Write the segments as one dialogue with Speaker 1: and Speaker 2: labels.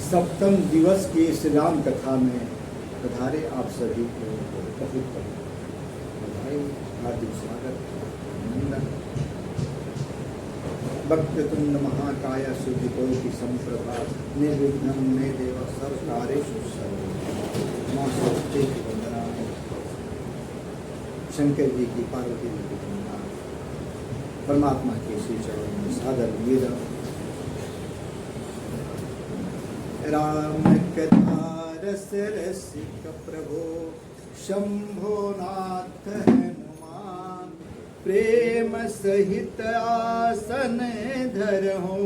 Speaker 1: सप्तम दिवस की इस राम कथा में पधारे आप सभी को बहुत बधाई, हार्दिक स्वागत, अभिनंदन। वक्रतुंड महाकाय सूर्यकोटि समप्रभा निर्विघ्नं मे देव सर्वकार्येषु सर्वदा। मां सरस्वती की वंदना, शंकर जी की, पार्वती जी की वंदना, परमात्मा के श्री चरणों में सादर निवेदन। राम कथा रस रसिक प्रभो शंभो नाथ हनुमान, प्रेम सहित आसन धरहु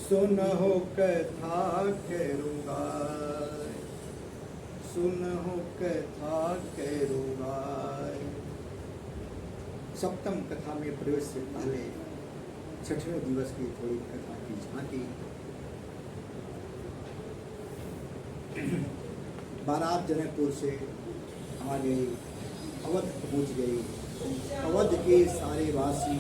Speaker 1: सुनहु कथा करुगाय, सुनहु कथा करुगाय। सप्तम कथा में प्रवेश से पहले छठवें दिवस की थोड़ी कथा की झांकी। बारात जनकपुर से आ गई, अवध पहुंच गई। अवध के सारे वासी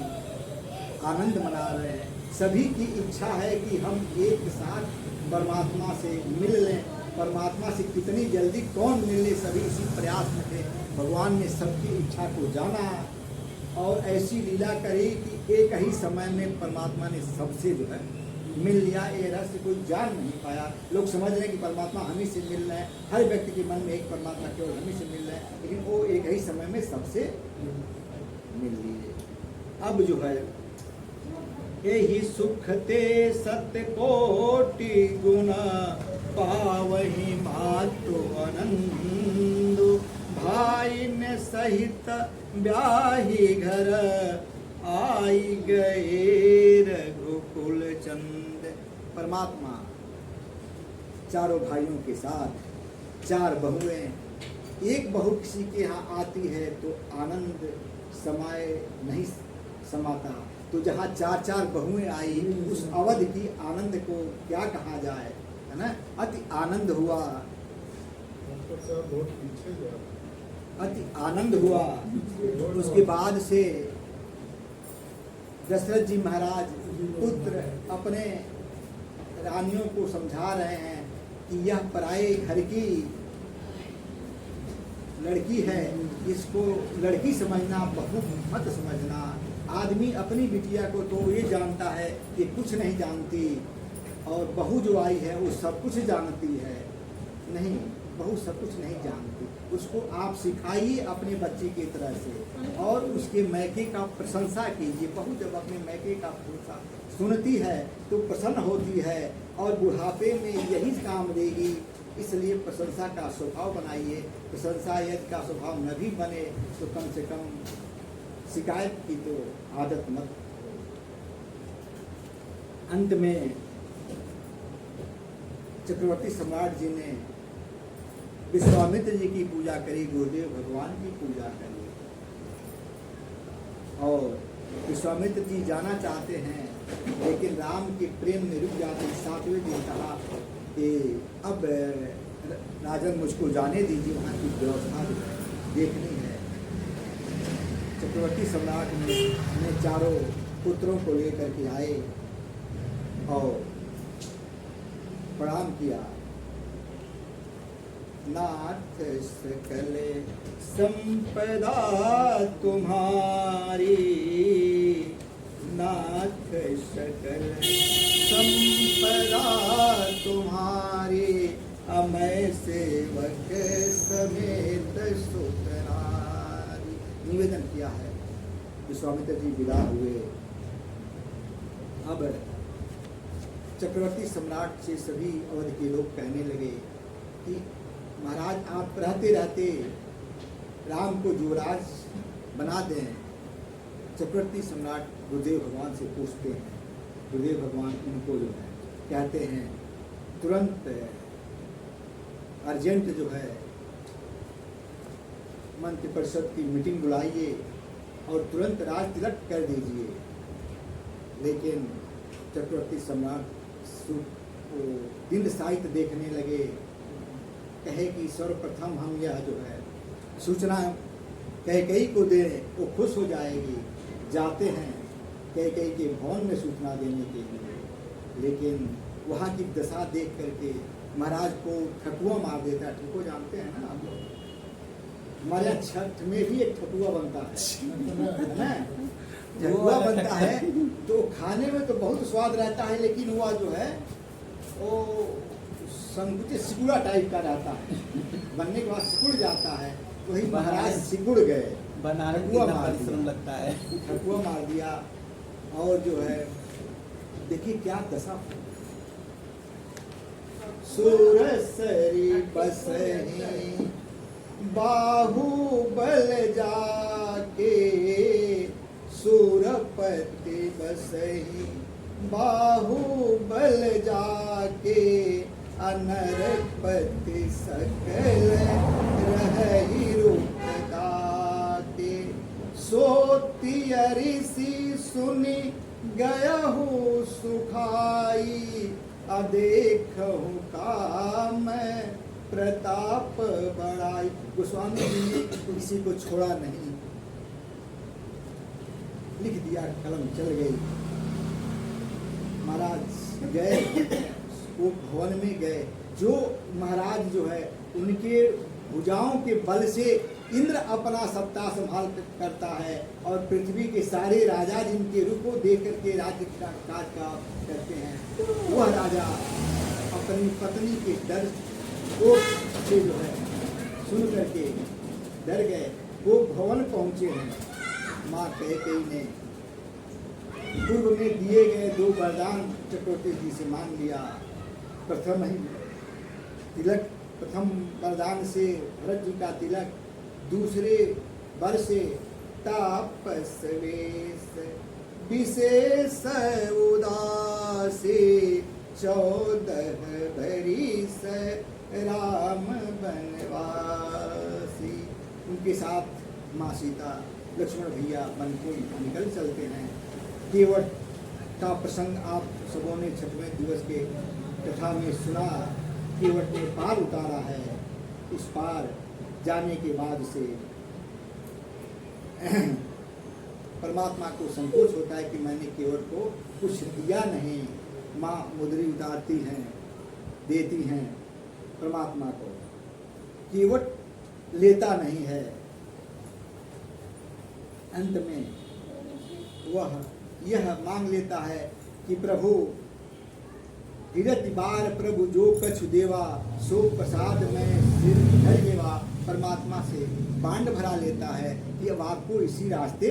Speaker 1: आनंद मना रहे हैं। सभी की इच्छा है कि हम एक साथ परमात्मा से मिल लें। परमात्मा से कितनी जल्दी कौन मिल ले, सभी इसी प्रयास में थे। भगवान ने सबकी इच्छा को जाना और ऐसी लीला करी कि एक ही समय में परमात्मा ने सबसे जो है मिल लिया। ये रहस्य कोई जान नहीं पाया। लोग समझ रहे हैं कि परमात्मा हम ही से मिल रहे हैं, हर व्यक्ति के मन में एक परमात्मा केवल हम ही से मिल रहे हैं, लेकिन वो एक ही समय में सबसे मिल लिए। अब जो है यही सुख ते सत्य कोटि गुना, पावहि मातु आनंद, भाई ने सहित ब्याही घर, आई गए रघुकुल चंद। परमात्मा चारों भाइयों के साथ, चार बहुएं, एक बहू किसी के यहाँ आती है तो आनंद समाए नहीं समाता, तो जहाँ चार चार बहुएं आई उस अवध की आनंद को क्या कहा जाए, है ना। अति आनंद हुआ, अति आनंद हुआ। उसके बाद से दशरथ जी महाराज पुत्र अपने रानियों को समझा रहे हैं कि यह पराये घर की लड़की है, इसको लड़की समझना, बहू मत समझना। आदमी अपनी बिटिया को तो ये जानता है कि कुछ नहीं जानती, और बहू जो आई है वो सब कुछ जानती है। नहीं, बहू सब कुछ नहीं जानती। उसको आप सिखाइए अपने बच्चे की तरह से, और उसके मैके का प्रशंसा कीजिए। बहू जब अपने मैके का प्रशंसा सुनती है तो प्रसन्न होती है, और बुढ़ापे में यही काम देगी। इसलिए प्रशंसा का स्वभाव बनाइए। प्रशंसा यदि का स्वभाव न भी बने तो कम से कम शिकायत की तो आदत मत। अंत में चक्रवर्ती सम्राट जी ने विश्वामित्र जी की पूजा करी, गुरुदेव भगवान की पूजा करी, और विश्वामित्र जी जाना चाहते हैं लेकिन राम के प्रेम में रुक जाते हैं। 7वें दिन कहा कि अब राजन मुझको जाने दीजिए, वहाँ की व्यवस्था देखनी है। चक्रवर्ती सम्राट ने चारों पुत्रों को लेकर के आए और प्रणाम किया। नाथ सकल संपदा तुम्हारी, नाथ सकल संपदा तुम्हारी, अमय सेवक समेत सुतनारी। निवेदन किया है। विश्वामित्र जी विदा हुए। अब चक्रवर्ती सम्राट से सभी अवध के लोग कहने लगे कि महाराज आप रहते रहते राम को युवराज बना दें। चक्रवर्ती सम्राट गुरुदेव भगवान से पूछते हैं। गुरुदेव भगवान उनको जो है कहते हैं तुरंत अर्जेंट जो है मंत्री परिषद की मीटिंग बुलाइए और तुरंत राज तिलक कर दीजिए। लेकिन चक्रवर्ती सम्राट दिन साहित्य देखने लगे। कहे कि सर्वप्रथम हम यह जो है सूचना कैकेयी को दें, वो खुश हो जाएगी। जाते हैं कैकेयी के भवन में सूचना देने के लिए, लेकिन वहाँ की दशा देख करके महाराज को ठकुआ मार देता है। ठकुआ जानते हैं ना आप लोग? हमारे यहाँ छठ में भी एक ठकुआ बनता है ना, ठकुआ बनता है तो खाने में तो बहुत स्वाद रहता है, लेकिन वह जो है वो संकुचित सिकुड़ा टाइप का रहता है, बनने के बाद सिकुड़ जाता है। वही महाराज सिकुड़ गए,
Speaker 2: बनाने
Speaker 1: ठकुआ
Speaker 2: में
Speaker 1: मार
Speaker 2: परिश्रम
Speaker 1: दिया,
Speaker 2: लगता है।
Speaker 1: ठकुआ मार दिया। और जो है देखिए क्या दशा, सुरसरी बसही बाहुबल जाके, सुरपति बसही बाहुबल जाके, अनरपति सकल रही रूप ताके, सोती ऋषि सुनी गयहु सुखाई, अदेखहु काम प्रताप बढ़ाई। गोस्वामी जी ने किसी को छोड़ा नहीं, लिख दिया, कलम चल गई। महाराज गए, वो भवन में गए। जो महाराज जो है उनके भुजाओं के बल से इंद्र अपना सत्ता संभाल करता है, और पृथ्वी के सारे राजा जिनके रूप को देख करके राज्य का काज का करते हैं, वह राजा अपनी पत्नी के डर को से जो है सुन करके डर गए। वो भवन पहुंचे हैं। माँ कैकेयी ने पूर्व में दिए गए 2 वरदान चक्रवर्ती जी से मांग लिया। प्रथम ही तिलक, प्रथम वरदान से भरत जी का तिलक, दूसरे वर से तापस वेश, विशेष उदासी 14 बरिस राम बनवासी। उनके साथ माँ सीता लक्ष्मण भैया बन को निकल चलते हैं। केवट का प्रसंग आप सबों ने छठवें दिवस के कथा में सुना। केवट ने पार उतारा है। उस पार जाने के बाद से परमात्मा को संकोच होता है कि मैंने केवट को कुछ दिया नहीं। माँ मुद्री उतारती हैं, देती हैं परमात्मा को, केवट लेता नहीं है। अंत में वह यह मांग लेता है कि प्रभु हिरति बार प्रभु जो कछु देवा, सो प्रसाद में सिर धर देवा। परमात्मा से बांड भरा लेता है कि अब आपको इसी रास्ते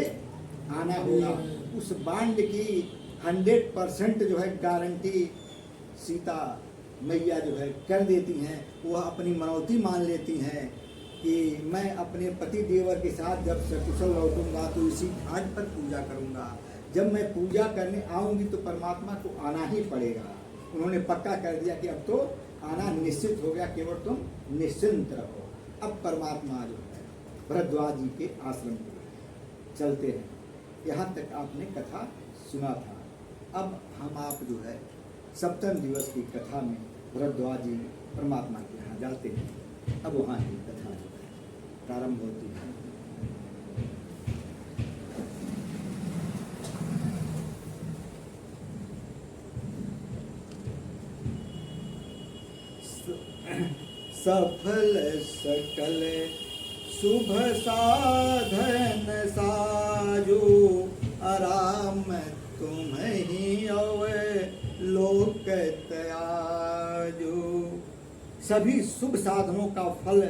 Speaker 1: आना होगा। उस बांड की 100% जो है गारंटी सीता मैया जो है कर देती हैं। वह अपनी मनौती मान लेती हैं कि मैं अपने पति देवर के साथ जब सकुशल लौटूंगा तो इसी घाट पर पूजा करूंगा। जब मैं पूजा करने आऊंगी तो परमात्मा को आना ही पड़ेगा। उन्होंने पक्का कर दिया कि अब तो आना निश्चित हो गया, केवल तुम निश्चिंत रहो। अब परमात्मा जो है भरद्वाज जी के आश्रम को चलते हैं। यहाँ तक आपने कथा सुना था। अब हम आप जो है सप्तम दिवस की कथा में भरद्वाज जी परमात्मा के यहाँ जाते हैं। अब वहाँ की कथा जो है प्रारंभ होती है। सफल सकल शुभ साधन साजो, आराम तुम्हीं अवै लोक त्याजो। सभी शुभ साधनों का फल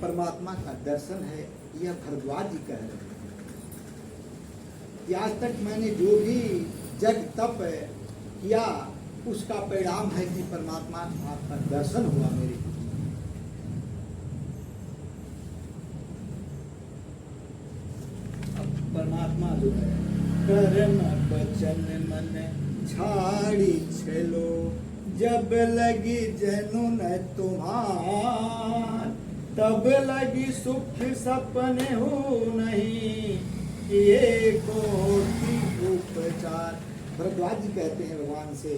Speaker 1: परमात्मा का दर्शन है। यह भरद्वाज जी कह रहे हैं कि आज तक मैंने जो भी जग तप किया उसका परिणाम है कि परमात्मा आपका दर्शन हुआ मेरे। अब परमात्मा जो है कर्म वचन मन छाड़ी छलो, जब लगी जनुन तुम्हार, तब लगी सुख सपने हो नहीं, ये कोटि उपचार। भरद्वाज जी कहते हैं भगवान से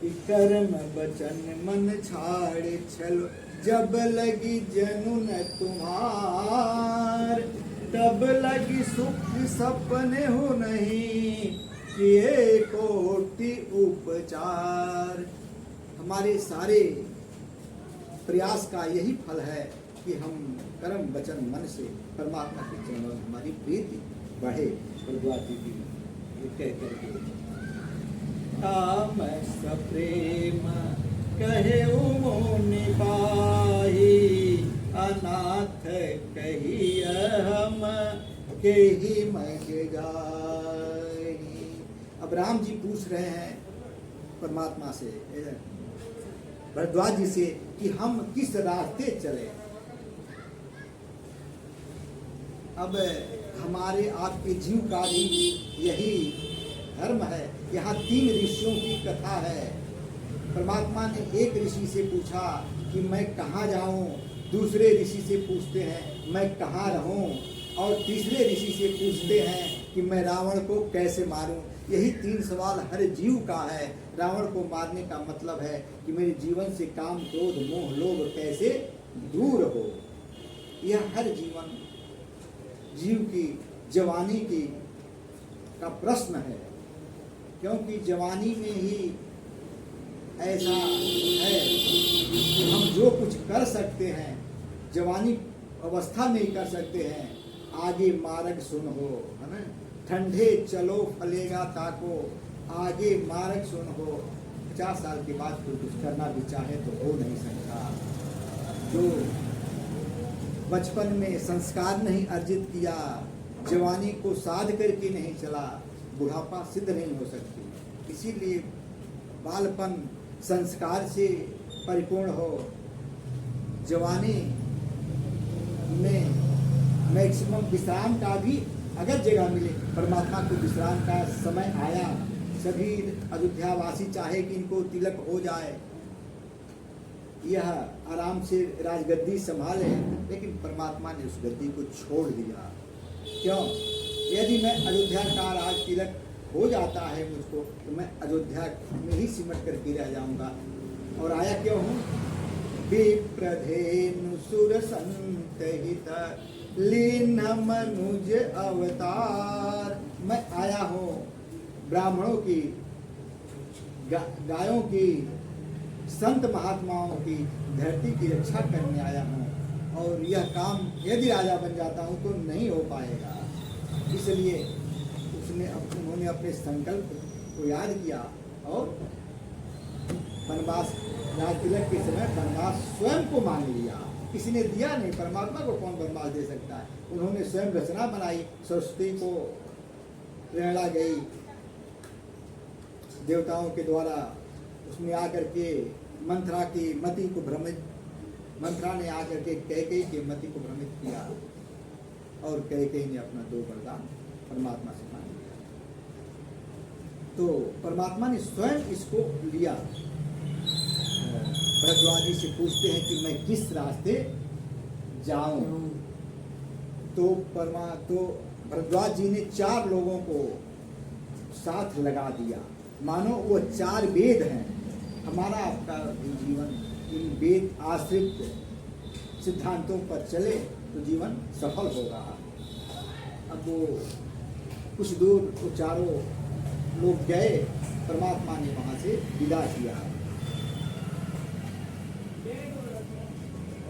Speaker 1: कि कर्म वचन मन छाड़े छलो, जब लगी जनुन तुम्हार, तब लगी सुख सपने हो नहीं, किए कोटि उपचार। हमारे सारे प्रयास का यही फल है कि हम कर्म वचन मन से परमात्मा के चरणों में हमारी प्रीति बढ़े। भरद्वाज जी की ये कह करके काम सप्रेम कहे मुनि पाही, अनाथ कही हम के ही मग जाहि। अब राम जी पूछ रहे हैं परमात्मा से, भरद्वाज जी से, कि हम किस रास्ते चले। अब हमारे आपके जीव का भी यही धर्म है। यहाँ 3 ऋषियों की कथा है। परमात्मा ने एक ऋषि से पूछा कि मैं कहाँ जाऊँ, दूसरे ऋषि से पूछते हैं मैं कहाँ रहूँ, और तीसरे ऋषि से पूछते हैं कि मैं रावण को कैसे मारूं। यही 3 सवाल हर जीव का है। रावण को मारने का मतलब है कि मेरे जीवन से काम क्रोध मोह लोभ कैसे दूर हो। यह हर जीव की जवानी की का प्रश्न है, क्योंकि जवानी में ही ऐसा है कि हम जो कुछ कर सकते हैं जवानी अवस्था में ही कर सकते हैं। आगे मार्ग सुन हो, है ना, ठंडे चलो फलेगा ताको, आगे मार्ग सुन हो। 50 साल के बाद कोई कुछ करना भी चाहे तो हो नहीं सकता। जो बचपन में संस्कार नहीं अर्जित किया, जवानी को साध करके नहीं चला, बुढ़ापा सिद्ध नहीं हो सकती। इसीलिए बालपन संस्कार से परिपूर्ण हो। जवानी में मैक्सिमम विश्राम का भी अगर जगह मिले, परमात्मा को विश्राम का समय आया। सभी अयोध्यावासी चाहे कि इनको तिलक हो जाए, यह आराम से राजगद्दी संभाले, लेकिन परमात्मा ने उस गद्दी को छोड़ दिया। क्यों? यदि मैं अयोध्या का राज तिलक हो जाता है मुझको, तो मैं अयोध्या में ही सिमट करके रह जाऊंगा। और आया क्यों हूँ? विप्रधेनु सुर संत हित लीन मनुज अवतार। मैं आया हूँ ब्राह्मणों की, गायों की, संत महात्माओं की, धरती की रक्षा करने आया हूँ। और यह काम यदि राजा बन जाता हूँ तो नहीं हो पाएगा। इसलिए उन्होंने अपने संकल्प को याद किया और वनवास, राज तिलक के समय वनवास स्वयं को मांग लिया। किसी ने दिया नहीं, परमात्मा को कौन वनवास दे सकता है। उन्होंने स्वयं रचना बनाई, सरस्वती को प्रेरणा गई देवताओं के द्वारा, उसमें आकर के मंत्रा की मति को भ्रमित, मंत्रा ने आकर के कैकेयी की मति को भ्रमित किया, और कैकेयी ने अपना 2 वरदान परमात्मा से मांग लिया। तो परमात्मा ने स्वयं इसको लिया। भरद्वाज जी से पूछते हैं कि मैं किस रास्ते जाऊं। तो भरद्वाज जी ने 4 लोगों को साथ लगा दिया, मानो वो 4 वेद हैं। हमारा आपका जीवन इन वेद आश्रित सिद्धांतों पर चले तो जीवन सफल होगा। अब वो कुछ दूर वो चारों लोग गए, परमात्मा ने वहां से विदा किया।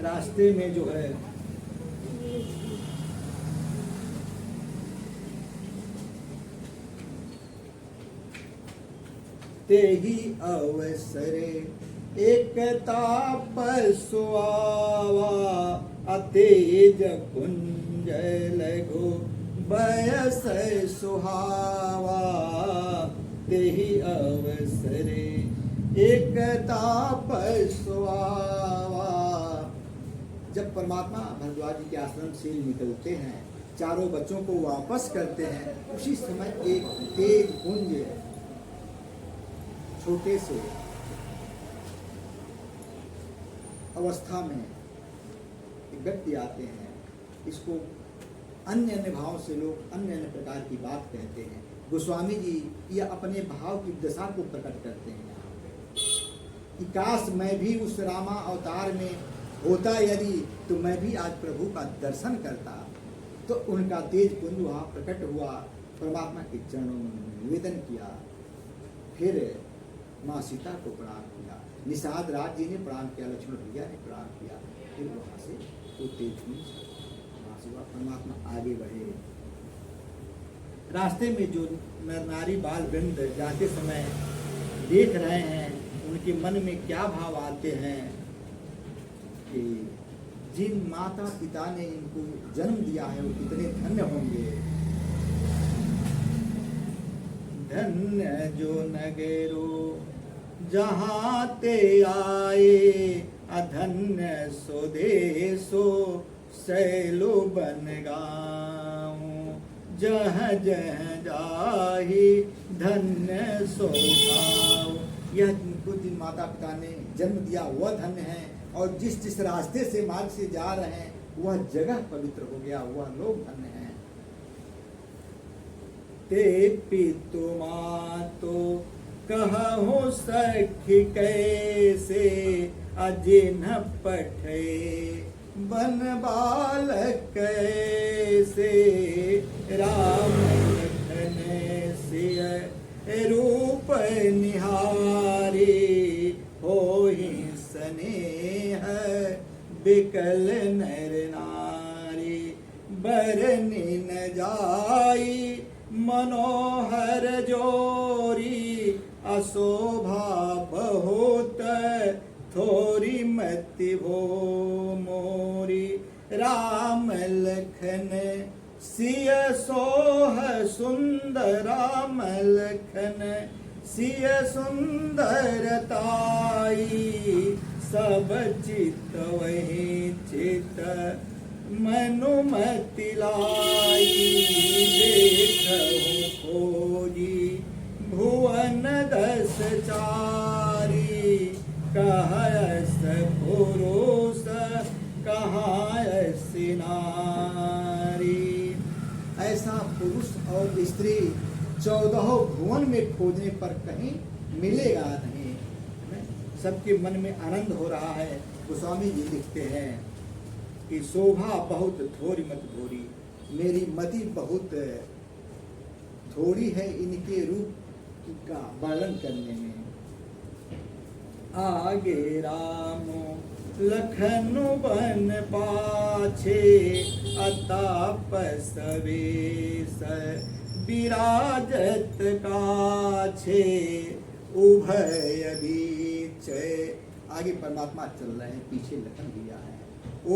Speaker 1: रास्ते में जो है ते ही अवसरे एक तापसु आवा, अतेज कुंज लगो बयस सुहावा। ते ही अवसरे एक तापसु आवा। जब परमात्मा भरद्वाज जी के आश्रम से निकलते हैं, चारों बच्चों को वापस करते हैं, उसी समय एक तेज कुंज, छोटे से अवस्था में एक व्यक्ति आते हैं। इसको अन्य अन्य भाव से लोग अन्य अन्य प्रकार की बात कहते हैं। गोस्वामी जी यह अपने भाव की दशा को प्रकट करते हैं कि काश मैं भी उस रामा अवतार में होता यदि, तो मैं भी आज प्रभु का दर्शन करता। तो उनका तेज कुंज वहाँ प्रकट हुआ, परमात्मा के चरणों में निवेदन किया, फिर माँ सीता को प्रणाम किया। निषाद राज जी ने प्रणाम किया, लक्ष्मण भैया ने प्रणाम किया, फिर वहाँ से वो तेज हुई, वहाँ से वह परमात्मा आगे बढ़े। रास्ते में जो नर नारी बाल वृंद जाते समय देख रहे हैं, उनके मन में क्या भाव आते हैं कि जिन माता पिता ने इनको जन्म दिया है वो कितने धन्य होंगे। धन्य जो नगरो जहाँ ते आए, अधन्य सो देशो सैलो बन गाँव। जह जह जाहि धन्य सो भाव। यह जिनको जिन माता पिता ने जन्म दिया वह धन्य है, और जिस जिस रास्ते से मार्ग से जा रहे हैं वह जगह पवित्र हो गया, वह लोग धन्य हैं। ते पितु मातो कहु सखी कैसे, अजिन पठे बन बालक कैसे। राम लखन सिय रूप निहारी, होहि स्नेह बिकल नर नारी। बरनि न जाई मनोहर जोरी, अशोभा बहुत थोरी मति भो मोरी। राम लखन सिय सोह सुंदर, राम लखन सिय सुंदरताई। सब चित वही चित मनुमति लाई। देखहु खोजी भुवन दस चारी, कहस पुरुष कहाँ नारी। ऐसा पुरुष और स्त्री 14 भुवन में खोजने पर कहीं मिलेगा नहीं। सबके मन में आनंद हो रहा है। गोस्वामी जी लिखते हैं कि शोभा बहुत थोड़ी मत भोरी, मेरी मति बहुत थोड़ी है इनके रूप का वर्णन करने में। आगे राम लखनु बन पाछे, अताप सवेश विराजत काछे। उभय बीच, आगे परमात्मा चल रहे हैं, पीछे लखन भैया है।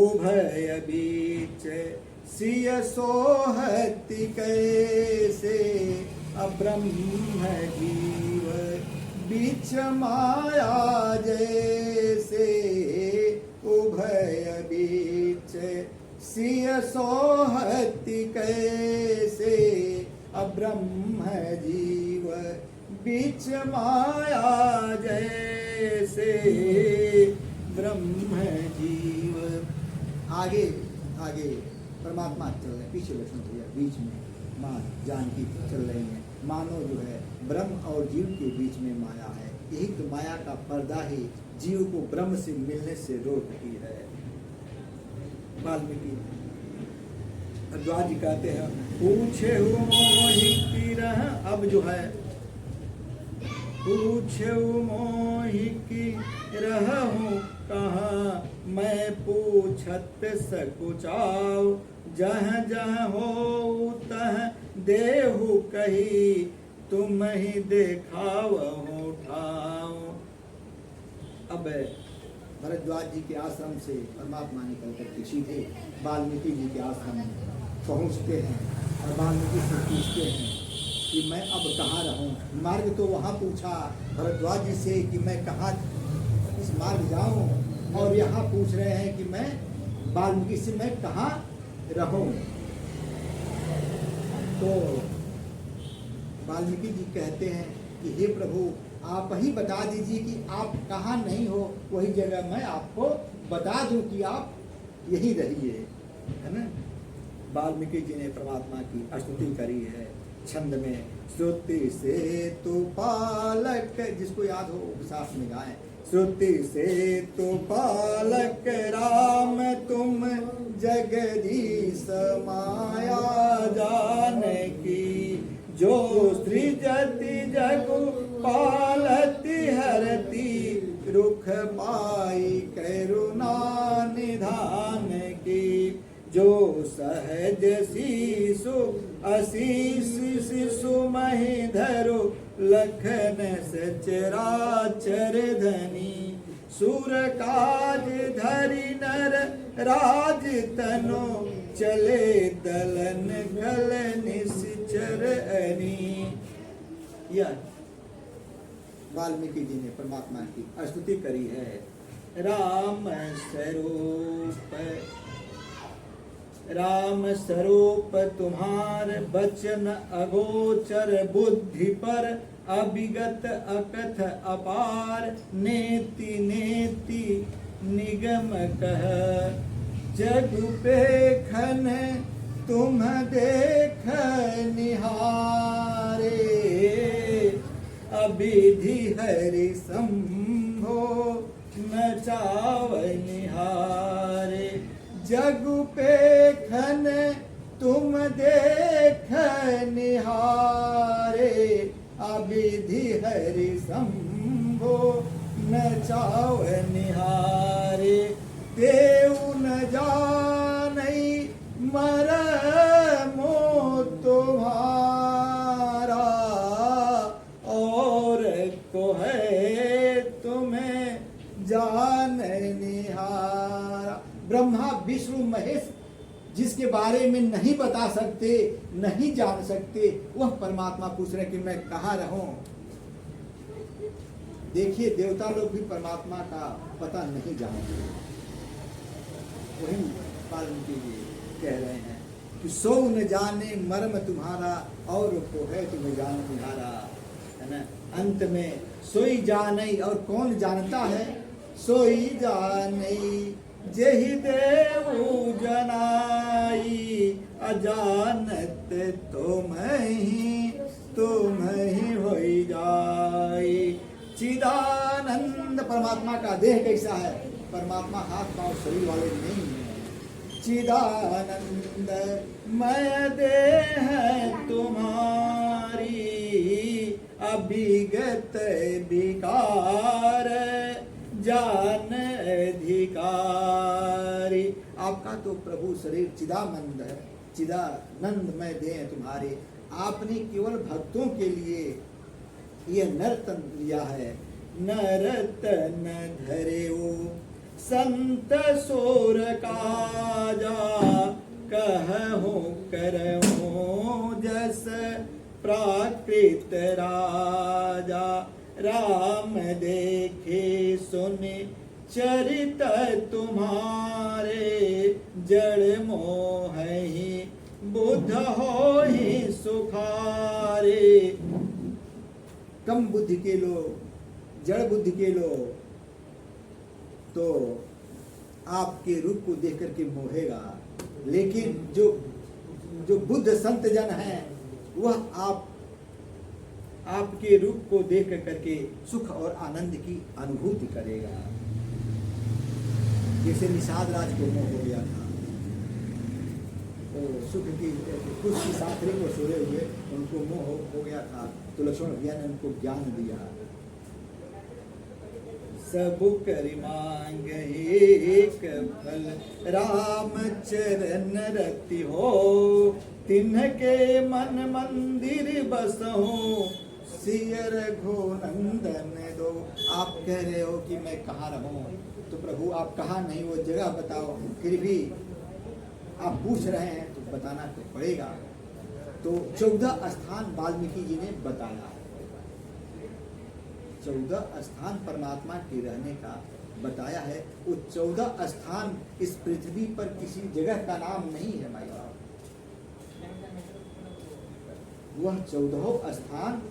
Speaker 1: उभय बीच सिय सोहति कैसे, अब्रह्म जीव बीच माया जैसे। उभय बीच सिय सोहति कैसे, अब्रह्म जीव बीच माया जैसे। ब्रह्म जीव, आगे आगे परमात्मा चल रहे हैं, पीछे लक्ष्मण भैया, बीच में माँ जानकी चल रही हैं। मानो जो है ब्रह्म और जीव के बीच में माया है। यही तो माया का पर्दा ही जीव को ब्रह्म से मिलने से रोकती है। वाल्मीकि द्वार जी कहते हैं, पूछे मोहि की रह, अब जो है पूछे मोहि की रहूं कहाँ, मैं पूछत सकुचाओ। जह जह हो तह देहु कही, तुम ही देखाव ठाओ। अब भरद्वाज जी के आश्रम से परमात्मा निकल करके सीधे वाल्मीकि जी के आश्रम में पहुँचते हैं और वाल्मीकि से पूछते हैं कि मैं अब कहाँ रहूं। मार्ग तो वहाँ पूछा भरद्वाज जी से कि मैं कहाँ इस मार्ग जाऊं, और यहाँ पूछ रहे हैं कि मैं वाल्मीकि से मैं कहाँ रहूं। तो वाल्मीकि जी कहते हैं कि हे प्रभु, आप ही बता दीजिए कि आप कहाँ नहीं हो, वही जगह मैं आपको बता दूं कि आप यही रहिए, है ना। वाल्मीकि जी ने परमात्मा की स्तुति करी है छंद में। श्रुति से तू पालक, जिसको याद हो साथ में गाएं। श्रुति से तू पालक राम, तुम जगदीश माया जानकी। जो सृजति जगु पालती हरती, रुख पाई करुणा निधान की, जो सहज शीशु आशीष शिशु महि धरो, लखन सचराचर धनी, सुर काज धरि नर राज तनो, चले दलन गल निश्चर अनी। यह वाल्मीकि जी ने परमात्मा की स्तुति करी है। राम स्वरूप तुम्हार बचन अगोचर, बुद्धि पर अभिगत अकथ अपार, नेति नेति निगम कह, जग पेखन तुम देख निहारे, अभिधि हरि संभो नचाव निहारे, जग पेखन तुम देख निहारे, अभिधि हरि संभो नचाव निहारे, देव न जानई मरमो तुम्हारा, और को है तुम्हें जान निहारा। ब्रह्मा विष्णु महेश जिसके बारे में नहीं बता सकते, नहीं जान सकते, वह परमात्मा पूछ रहे कि मैं कहाँ रहूं। देखिए देवता लोग भी परमात्मा का पता नहीं जानते। वही वाल्मीकि जी कह रहे हैं कि सो न जाने मर्म तुम्हारा, और को है तुम्हें जान निहारा, है ना। अंत में सोई जानई, और कौन जानता है, सोई जानई जेहि देव जनाई, अजानत तुम ही होई जाई। चिदानंद परमात्मा का देह कैसा है, परमात्मा हाथ पांव शरीर वाले नहीं है। चिदानंद मैं देह तुम्हारी, अभिगत विकार जान अधिकारी। आपका तो प्रभु शरीर चिदानंद है, चिदानंद मैं देह तुम्हारे। आपने केवल भक्तों के लिए ये नर्तन लिया है। नर्तन धरेओ संत सोर काजा, कहूँ करहूँ जस प्राकृत राजा। राम देखे सुने चरित तुम्हारे, जड़ मोह ही बुद्ध हो ही सुखारे। कम बुद्धि के लोग, जड़ बुद्धि के लोग तो आपके रूप को देख करके मोहेगा, लेकिन जो बुद्ध संत जन हैं वह आपके रूप को देख करके सुख और आनंद की अनुभूति करेगा। जैसे निषाद राज को मोह हो गया था, तो सुख की कुछ की साथी को सोए हुए उनको मोह हो गया था, तो लक्ष्मण भैया ने उनको ज्ञान दिया। सब करि मांग एक फल, राम चरण रति हो, तिन्हके मन मंदिर बसहु, सिय रघुनंदन दो। आप कह रहे हो कि मैं कहाँ रहूं, तो प्रभु आप कहाँ नहीं, वो जगह बताओ। फिर भी आप पूछ रहे हैं तो बताना तो पड़ेगा। तो 14 स्थान वाल्मीकि जी ने बताया। 14 स्थान परमात्मा के रहने का बताया है। वो 14 स्थान इस पृथ्वी पर किसी जगह का नाम नहीं है भाई साहब। वह 14 स्थान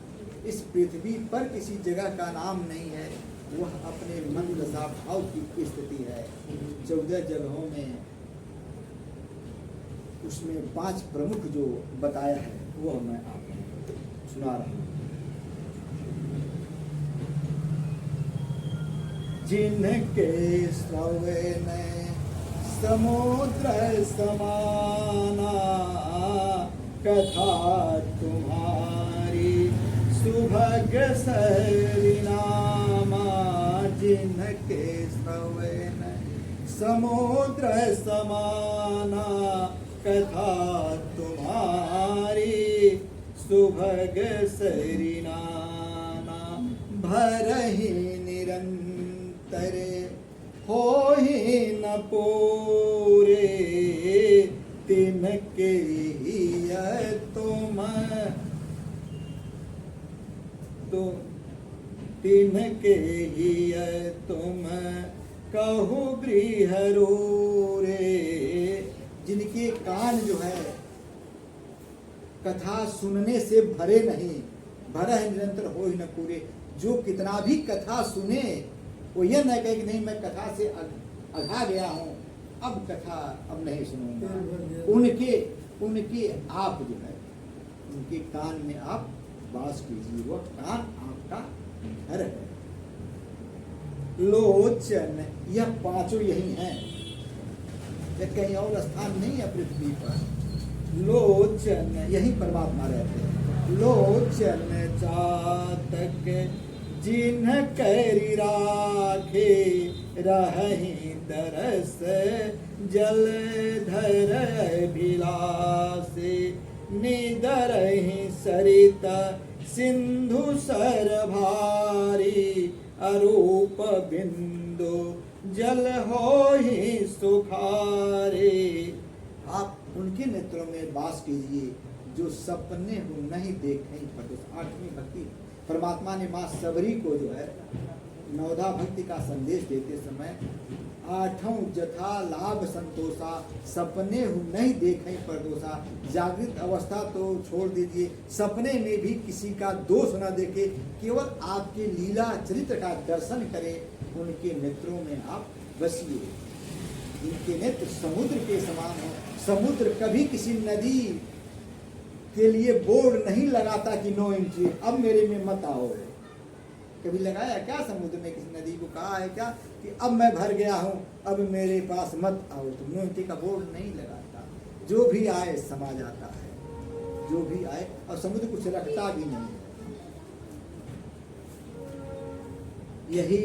Speaker 1: इस पृथ्वी पर किसी जगह का नाम नहीं है। वह अपने मन दशा भाव की स्थिति है। 14 जगहों में उसमें 5 प्रमुख जो बताया है वो मैं आपको सुना रहा हूँ। जिनके श्रवण समुद्र समाना, कथा तुम्हारी सुभग सरिनामा, जिनके सवन समुद्र समाना कथा तुम्हारी सुभग सरिनाना भरहि निरंतर हो ही न पूरे तिनके ही तुम तो तिनके ही तुम कहु गृहरोरे। जिनके कान जो है कथा सुनने से भरे नहीं, भरा है निरंतर हो ही न पूरे। जो कितना भी कथा सुने वो यह न कहे कि नहीं मैं कथा से अघा गया हूँ, अब कथा अब नहीं सुनूंगा। उनके आप जो है उनके कान में आप वास कीजिए, वह कान आपका घर है। लोचन यह पांचों यही हैं, यह कहीं और स्थान नहीं है पृथ्वी पर। लोचन यही परमात्मा रहते हैं। लोचन चातक जिन्ह करी राखे रहि दरस जलधर भिलासे निदरहि सरित सिंधु सर भारी अरूप बिंदु जल हो ही सुखारे। आप उनके नेत्रों में वास कीजिए जो सपने हो नहीं देखें पटुस। आठवीं भक्ति परमात्मा ने माँ सबरी को जो है नवधा भक्ति का संदेश देते समय आठों जथा लाभ संतोषा सपने हो नहीं देखें परदोषा। जागृत अवस्था तो छोड़ दीजिए, सपने में भी किसी का दोष न देखे, केवल आपके लीला चरित्र का दर्शन करें। उनके नेत्रों में आप बसिए। इनके नेत्र समुद्र के समान हो। समुद्र कभी किसी नदी के लिए बोर्ड नहीं लगाता कि नो एंट्री, अब मेरे में मत आओ। कभी लगाया क्या समुद्र में किसी नदी को कहा है क्या कि अब मैं भर गया हूँ, अब मेरे पास मत आओ? तो नो एंट्री का बोर्ड नहीं लगाता। जो भी आए समा जाता है, जो भी आए, और समुद्र कुछ रखता भी नहीं है। यही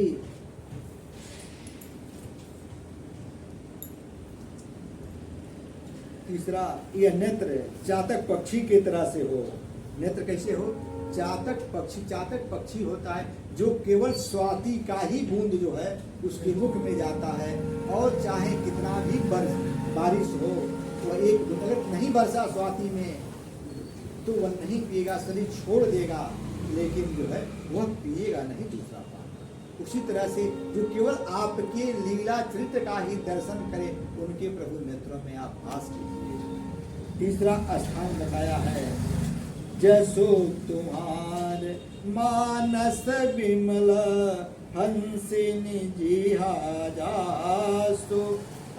Speaker 1: तीसरा, यह नेत्र चातक पक्षी की तरह से हो। नेत्र कैसे हो? चातक पक्षी, चातक पक्षी होता है जो केवल स्वाति का ही बूंद जो है उसके मुख में जाता है, और चाहे कितना भी बारिश हो, वह एक घुटलक नहीं बरसा स्वाति में तो वह नहीं पिएगा, शरीर छोड़ देगा, लेकिन जो है वह पिएगा नहीं दूसरा पानी। उसी तरह से जो केवल आपके लीला चरित्र का ही दर्शन करे, उनके प्रभु नेत्रों में आप वास कीजिए। तीसरा स्थान बताया है, जसो तुम्हार मानस विमल हंसिनी जिहा जासु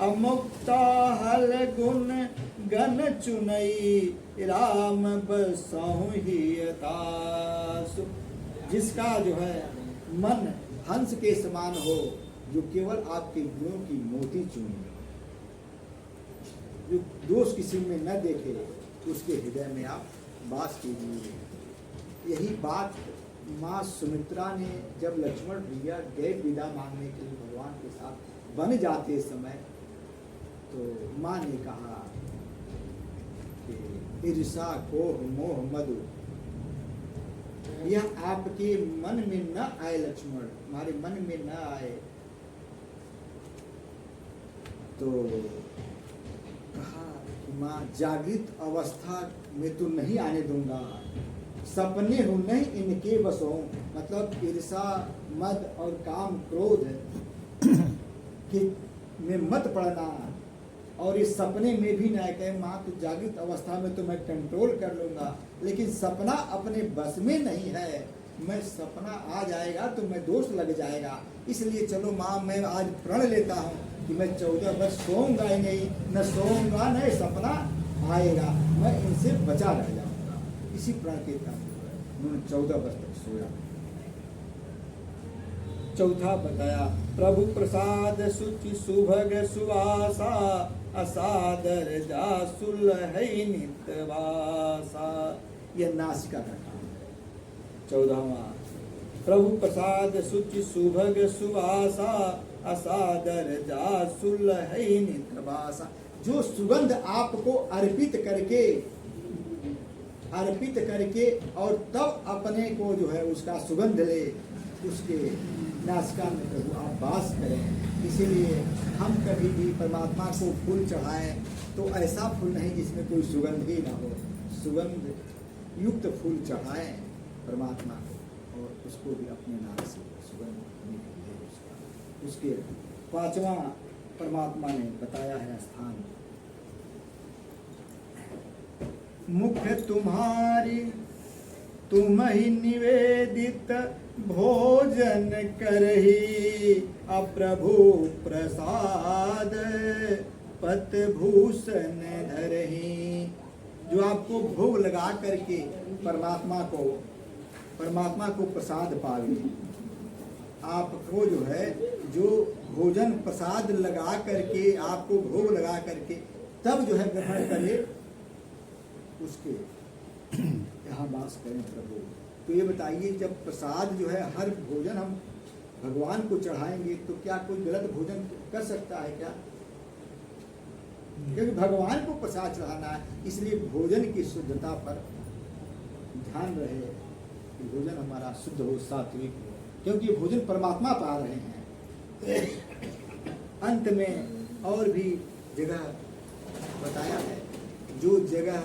Speaker 1: अमुक्ता हल गुण गण चुनई राम बसहु हियतासु। जिसका जो है मन हंस के समान हो, जो केवल आपके गुणों की मोती चुने, जो दोष किसी में न देखे, उसके हृदय में आप वास कीजिए। यही बात माँ सुमित्रा ने जब लक्ष्मण भैया गए विदा मांगने के लिए भगवान के साथ बन जाते समय, तो माँ ने कहा कि ईर्षा कोह मोह मधु यह आपके मन में न आए लक्ष्मण, हमारे मन में न आए। तो कहा कि माँ जागृत अवस्था में तो नहीं आने दूंगा, सपने हो नहीं इनके बस हो। मतलब ईर्षा मद और काम क्रोध कि में मत पड़ना, और इस सपने में भी ना कहे माँ तो जागृत अवस्था में तो मैं कंट्रोल कर लूंगा, लेकिन सपना अपने बस में नहीं है। मैं सपना आ जाएगा तो मैं दोष लग जाएगा, इसलिए चलो माँ मैं आज प्रण लेता हूँ कि मैं 14 वर्ष सोऊंगा ही नहीं, न सोऊंगा न सपना आएगा, मैं इनसे बचा रह जाऊंगा। इसी प्रण के तहत उन्होंने 14 वर्ष तक सोया। चौथा बताया, प्रभु प्रसाद सुचि सुभग सुवासा असादर जासुल है नित्यवासा। यह नासिका का काम है। 14वां प्रभु प्रसाद सुचि सुभग सुवासा असादर जा सुलहै नित्रवासा। जो सुगंध आपको अर्पित करके और तब अपने को जो है उसका सुगंध ले, उसके नासिका में प्रभु आप वास करें। इसीलिए हम कभी भी परमात्मा को फूल चढ़ाएं तो ऐसा फूल नहीं जिसमें कोई सुगंध ही ना हो, सुगंध युक्त फूल चढ़ाएं परमात्मा को, और उसको भी अपने नाम से सुगंध निकले उसका। उसके पांचवा परमात्मा ने बताया है स्थान, मुख तुम्हारी तुम ही निवेदित भोजन करही, अप्रभु प्रसाद पत भूषण धरही। जो आपको भोग लगा करके परमात्मा को प्रसाद पावे, आपको जो है जो भोजन प्रसाद लगा करके आपको भोग लगा करके तब जो है ग्रहण करे, उसके यहाँ वास करें प्रभु। तो ये बताइए, जब प्रसाद जो है हर भोजन हम भगवान को चढ़ाएंगे तो क्या कोई गलत भोजन कर सकता है क्या? क्योंकि भगवान को प्रसाद चढ़ाना है, इसलिए भोजन की शुद्धता पर ध्यान रहे कि भोजन हमारा शुद्ध हो, सात्विक हो, क्योंकि भोजन परमात्मा पा रहे हैं। अंत में और भी जगह बताया है, जो जगह